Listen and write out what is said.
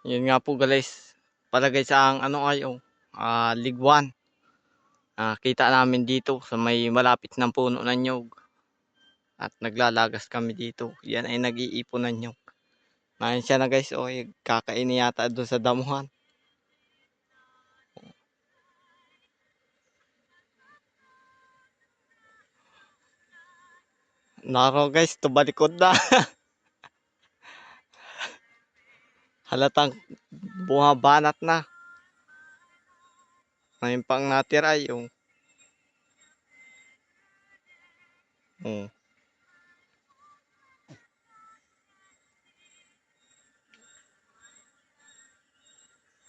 Yun nga po guys, palagay sa ang ano ay ligwan. Kita namin dito sa may malapit ng puno ng nyog. At naglalagas kami dito. Yan ay nag-iipon ng nyog. Ngayon siya na guys, kakainin yata doon sa damuhan. Naro guys, tubalikod na. Halatang bumabanat na. Ngayon pang natira yung